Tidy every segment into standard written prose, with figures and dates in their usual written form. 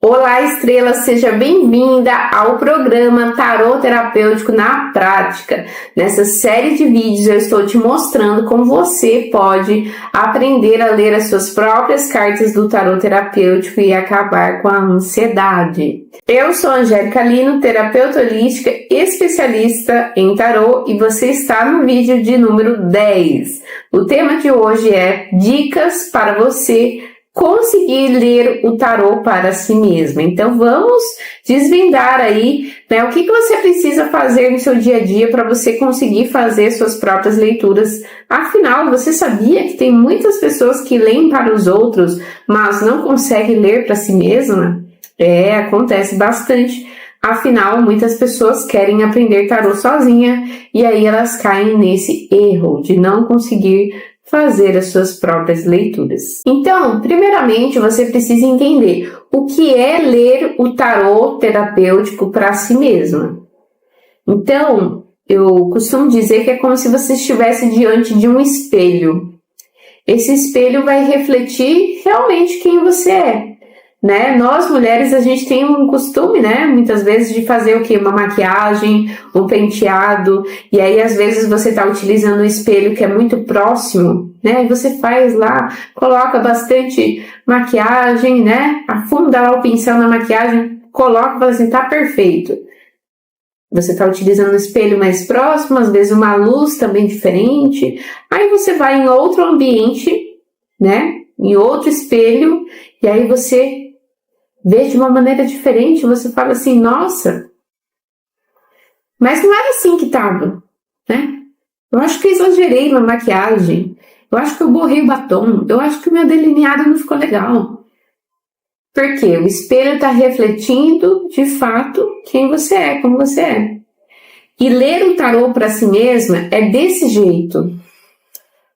Olá, estrela, seja bem-vinda ao programa Tarô Terapêutico na Prática. Nessa série de vídeos eu estou te mostrando como você pode aprender a ler as suas próprias cartas do tarô terapêutico e acabar com a ansiedade. Eu sou Angélica Lino, terapeuta holística, especialista em tarô, e você está no vídeo de número 10. O tema de hoje é dicas para você conseguir ler o tarô para si mesma. Então vamos desvendar aí, o que você precisa fazer no seu dia a dia para você conseguir fazer suas próprias leituras. Afinal, você sabia que tem muitas pessoas que leem para os outros, mas não conseguem ler para si mesma? Acontece bastante. Afinal, muitas pessoas querem aprender tarô sozinha e aí elas caem nesse erro de não conseguir fazer as suas próprias leituras. Então, primeiramente, você precisa entender o que é ler o tarô terapêutico para si mesma. Então, eu costumo dizer que é como se você estivesse diante de um espelho. Esse espelho vai refletir realmente quem você é. Nós mulheres, a gente tem um costume, muitas vezes de fazer o quê? Uma maquiagem, um penteado, e aí às vezes você está utilizando um espelho que é muito próximo, e você faz lá, coloca bastante maquiagem, afunda lá o pincel na maquiagem, coloca e fala assim, tá perfeito. Você está utilizando um espelho mais próximo, às vezes uma luz também diferente, aí você vai em outro ambiente, em outro espelho, e aí você vê de uma maneira diferente, você fala assim, nossa, mas não era assim que estava, Eu acho que eu exagerei na maquiagem, eu acho que eu borrei o batom, eu acho que o meu delineado não ficou legal. Por quê? O espelho está refletindo, de fato, quem você é, como você é. E ler o tarô para si mesma é desse jeito.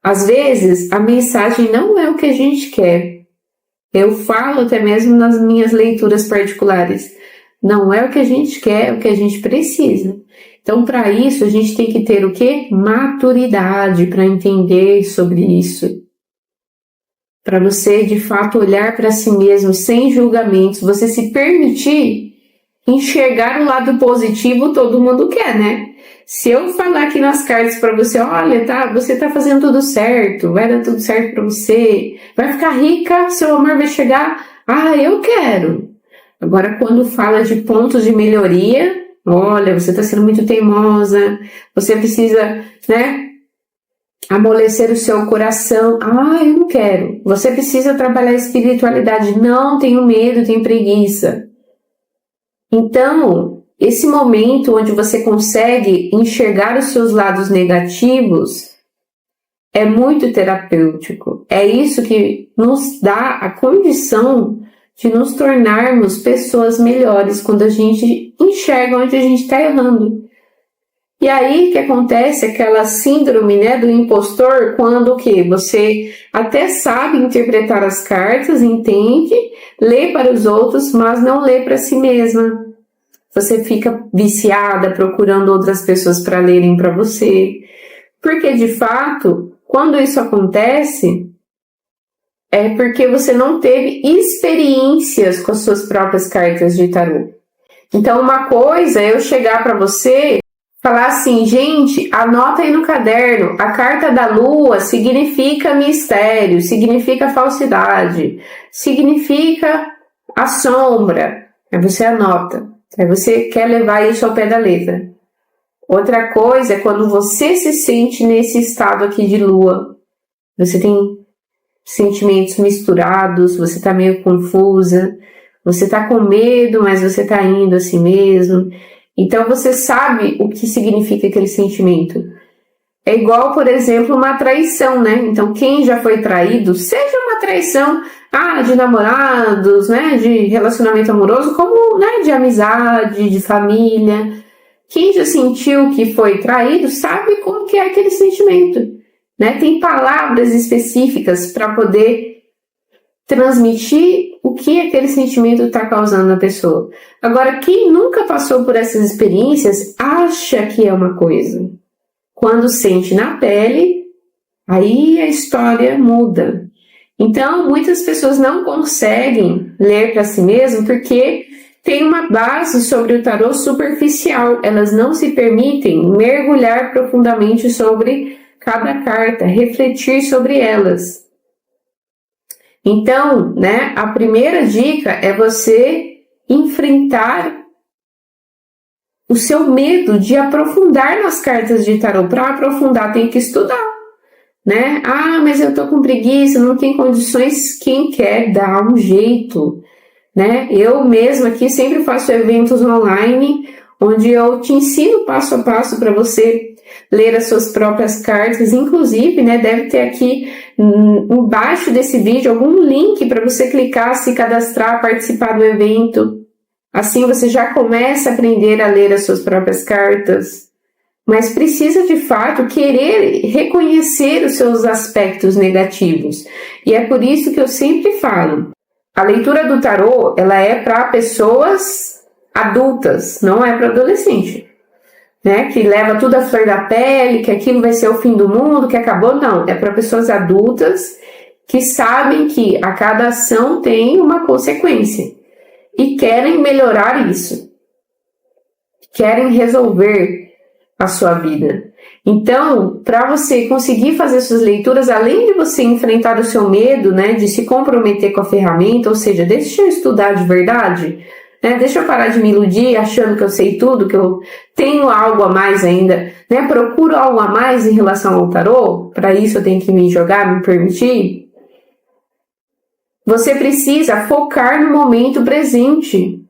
Às vezes, a mensagem não é o que a gente quer. Eu falo até mesmo nas minhas leituras particulares. Não é o que a gente quer, é o que a gente precisa. Então, para isso, a gente tem que ter o quê? Maturidade para entender sobre isso. Para você, de fato, olhar para si mesmo sem julgamentos. Você se permitir enxergar o lado positivo, todo mundo quer, Se eu falar aqui nas cartas para você, olha, você tá fazendo tudo certo, vai dar tudo certo para você, vai ficar rica, seu amor vai chegar, eu quero. Agora, quando fala de pontos de melhoria, olha, você tá sendo muito teimosa, você precisa, amolecer o seu coração, eu não quero. Você precisa trabalhar a espiritualidade, não, tenho medo, tenho preguiça. Então, esse momento onde você consegue enxergar os seus lados negativos é muito terapêutico. É isso que nos dá a condição de nos tornarmos pessoas melhores quando a gente enxerga onde a gente está errando. E aí que acontece aquela síndrome do impostor, quando o quê? Você até sabe interpretar as cartas, entende, lê para os outros, mas não lê para si mesma. Você fica viciada procurando outras pessoas para lerem para você. Porque, de fato, quando isso acontece, é porque você não teve experiências com as suas próprias cartas de tarô. Então, uma coisa é eu chegar para você e falar assim, gente, anota aí no caderno, a carta da lua significa mistério, significa falsidade, significa a sombra. Aí você anota. Aí você quer levar isso ao pé da letra. Outra coisa é quando você se sente nesse estado aqui de lua. Você tem sentimentos misturados, você está meio confusa, você está com medo, mas você está indo a si mesmo. Então você sabe o que significa aquele sentimento. É igual, por exemplo, uma traição, Então quem já foi traído, seja uma traição de namorados, de relacionamento amoroso, como de amizade, de família. Quem já sentiu que foi traído sabe como que é aquele sentimento, Tem palavras específicas para poder transmitir o que aquele sentimento está causando na pessoa. Agora, quem nunca passou por essas experiências acha que é uma coisa. Quando sente na pele, aí a história muda. Então, muitas pessoas não conseguem ler para si mesmo porque tem uma base sobre o tarô superficial. Elas não se permitem mergulhar profundamente sobre cada carta, refletir sobre elas. Então, né, a primeira dica é você enfrentar o seu medo de aprofundar nas cartas de tarô. Para aprofundar, tem que estudar, né? Ah, mas eu tô com preguiça, não tem condições. Quem quer dá um jeito, né? Eu mesma aqui sempre faço eventos online, onde eu te ensino passo a passo para você ler as suas próprias cartas. Inclusive, né, deve ter aqui embaixo desse vídeo algum link para você clicar, se cadastrar, participar do evento. Assim você já começa a aprender a ler as suas próprias cartas. Mas precisa de fato querer reconhecer os seus aspectos negativos. E é por isso que eu sempre falo, a leitura do tarô, ela é para pessoas adultas, não é para adolescente, né? Que leva tudo à flor da pele, que aquilo vai ser o fim do mundo, que acabou. Não, é para pessoas adultas que sabem que a cada ação tem uma consequência e querem melhorar isso, querem resolver a sua vida. Então, para você conseguir fazer suas leituras, além de você enfrentar o seu medo, né, de se comprometer com a ferramenta, ou seja, deixa eu estudar de verdade, né, deixa eu parar de me iludir achando que eu sei tudo, que eu tenho algo a mais ainda, né, procuro algo a mais em relação ao tarô, para isso eu tenho que me jogar, me permitir. Você precisa focar no momento presente.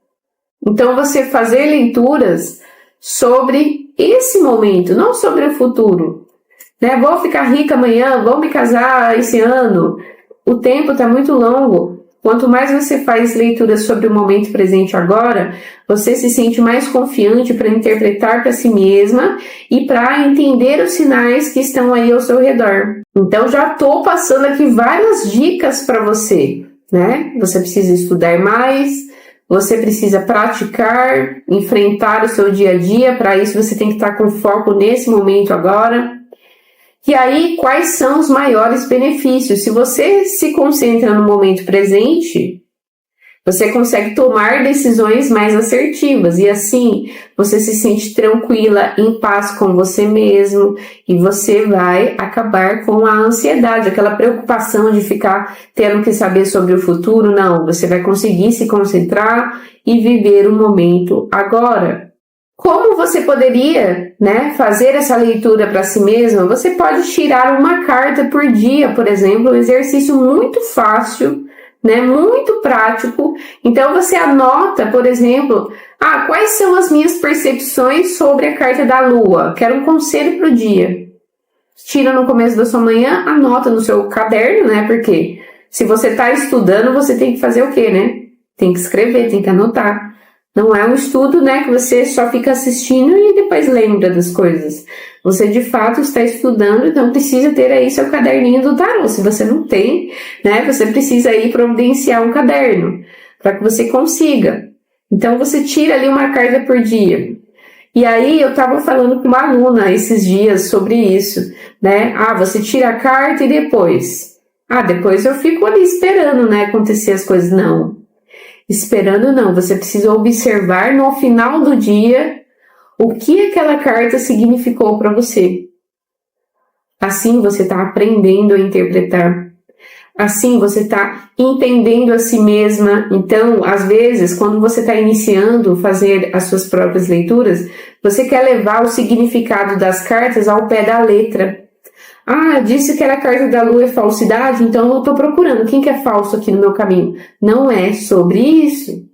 Então, você fazer leituras sobre esse momento, não sobre o futuro. Né? Vou ficar rica amanhã, vou me casar esse ano. O tempo está muito longo. Quanto mais você faz leituras sobre o momento presente agora, você se sente mais confiante para interpretar para si mesma e para entender os sinais que estão aí ao seu redor. Então, já estou passando aqui várias dicas para você, né? Você precisa estudar mais, você precisa praticar, enfrentar o seu dia a dia. Para isso, você tem que estar com foco nesse momento agora. E aí, quais são os maiores benefícios? Se você se concentra no momento presente, você consegue tomar decisões mais assertivas. E assim, você se sente tranquila, em paz com você mesmo. E você vai acabar com a ansiedade, aquela preocupação de ficar tendo que saber sobre o futuro. Não, você vai conseguir se concentrar e viver o momento agora. Como você poderia, né, fazer essa leitura para si mesma? Você pode tirar uma carta por dia, por exemplo, um exercício muito fácil, né, muito prático. Então você anota, por exemplo, quais são as minhas percepções sobre a carta da Lua? Quero um conselho para o dia. Tira no começo da sua manhã, anota no seu caderno, né? Porque se você está estudando, você tem que fazer o quê, né? Tem que escrever, tem que anotar. Não é um estudo, né, que você só fica assistindo e depois lembra das coisas. Você, de fato, está estudando, então precisa ter aí seu caderninho do tarô. Se você não tem, né, você precisa aí providenciar um caderno para que você consiga. Então, você tira ali uma carta por dia. E aí, eu estava falando com uma aluna esses dias sobre isso, né? Você tira a carta e depois? Depois eu fico ali esperando, né, acontecer as coisas. Não. Esperando não, você precisa observar no final do dia o que aquela carta significou para você. Assim você está aprendendo a interpretar. Assim você está entendendo a si mesma. Então, às vezes, quando você está iniciando a fazer as suas próprias leituras, você quer levar o significado das cartas ao pé da letra. Disse que era a carta da Lua é falsidade, então eu estou procurando quem que é falso aqui no meu caminho. Não é sobre isso.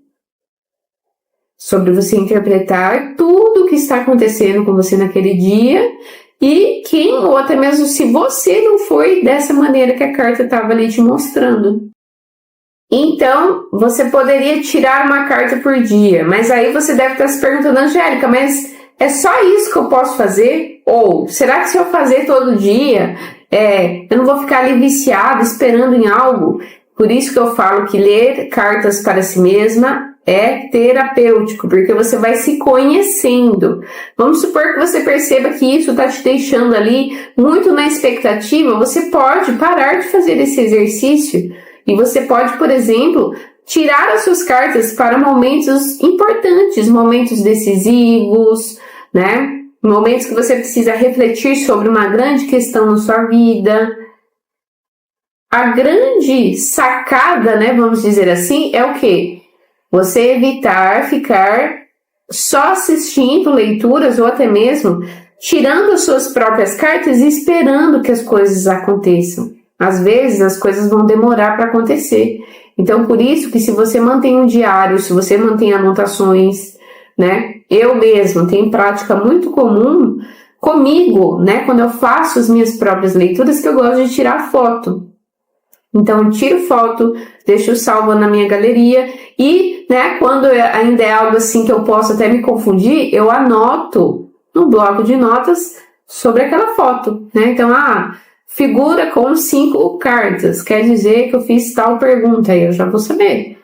Sobre você interpretar tudo o que está acontecendo com você naquele dia e quem, ou até mesmo se você não foi dessa maneira que a carta estava ali te mostrando. Então, você poderia tirar uma carta por dia, mas aí você deve estar se perguntando, Angélica, mas é só isso que eu posso fazer? Ou será que se eu fazer todo dia, eu não vou ficar ali viciada, esperando em algo? Por isso que eu falo que ler cartas para si mesma é terapêutico, porque você vai se conhecendo. Vamos supor que você perceba que isso está te deixando ali muito na expectativa, você pode parar de fazer esse exercício e você pode, por exemplo, tirar as suas cartas para momentos importantes, momentos decisivos, né? Momentos que você precisa refletir sobre uma grande questão na sua vida. A grande sacada, né, vamos dizer assim, é o quê? Você evitar ficar só assistindo leituras ou até mesmo tirando as suas próprias cartas e esperando que as coisas aconteçam. Às vezes as coisas vão demorar para acontecer. Então, por isso que se você mantém um diário, se você mantém anotações, né? Eu mesma tenho prática muito comum comigo, né? Quando eu faço as minhas próprias leituras, que eu gosto de tirar foto. Então, eu tiro foto, deixo salvo na minha galeria e, né, quando ainda é algo assim que eu posso até me confundir, eu anoto no bloco de notas sobre aquela foto, né? Então, figura com 5 cartas, quer dizer que eu fiz tal pergunta, aí eu já vou saber.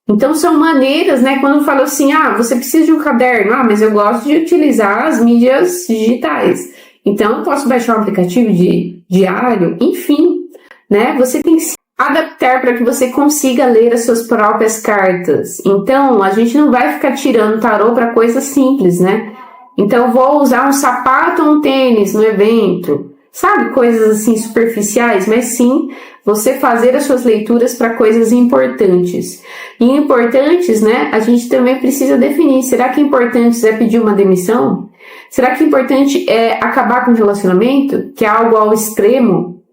Então, são maneiras, né, quando eu falo assim, você precisa de um caderno, mas eu gosto de utilizar as mídias digitais. Então, eu posso baixar um aplicativo de diário, enfim, né? Você tem que se adaptar para que você consiga ler as suas próprias cartas. Então, a gente não vai ficar tirando tarô para coisas simples, né? Então, vou usar um sapato ou um tênis no evento. Sabe, coisas assim superficiais, mas sim, você fazer as suas leituras para coisas importantes. E importantes, né, a gente também precisa definir. Será que importante é pedir uma demissão? Será que importante é acabar com o relacionamento, que é algo ao extremo?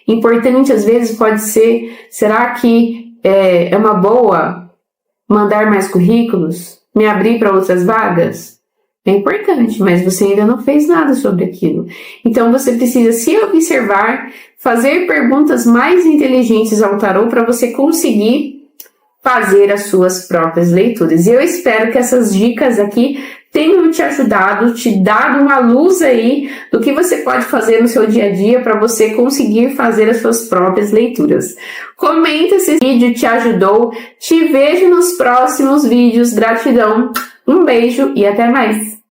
Importante, às vezes, pode ser, será que é uma boa mandar mais currículos? Me abrir para outras vagas? É importante, mas você ainda não fez nada sobre aquilo. Então, você precisa se observar, fazer perguntas mais inteligentes ao tarô para você conseguir fazer as suas próprias leituras. E eu espero que essas dicas aqui tenham te ajudado, te dado uma luz aí do que você pode fazer no seu dia a dia para você conseguir fazer as suas próprias leituras. Comenta se esse vídeo te ajudou. Te vejo nos próximos vídeos. Gratidão, um beijo e até mais!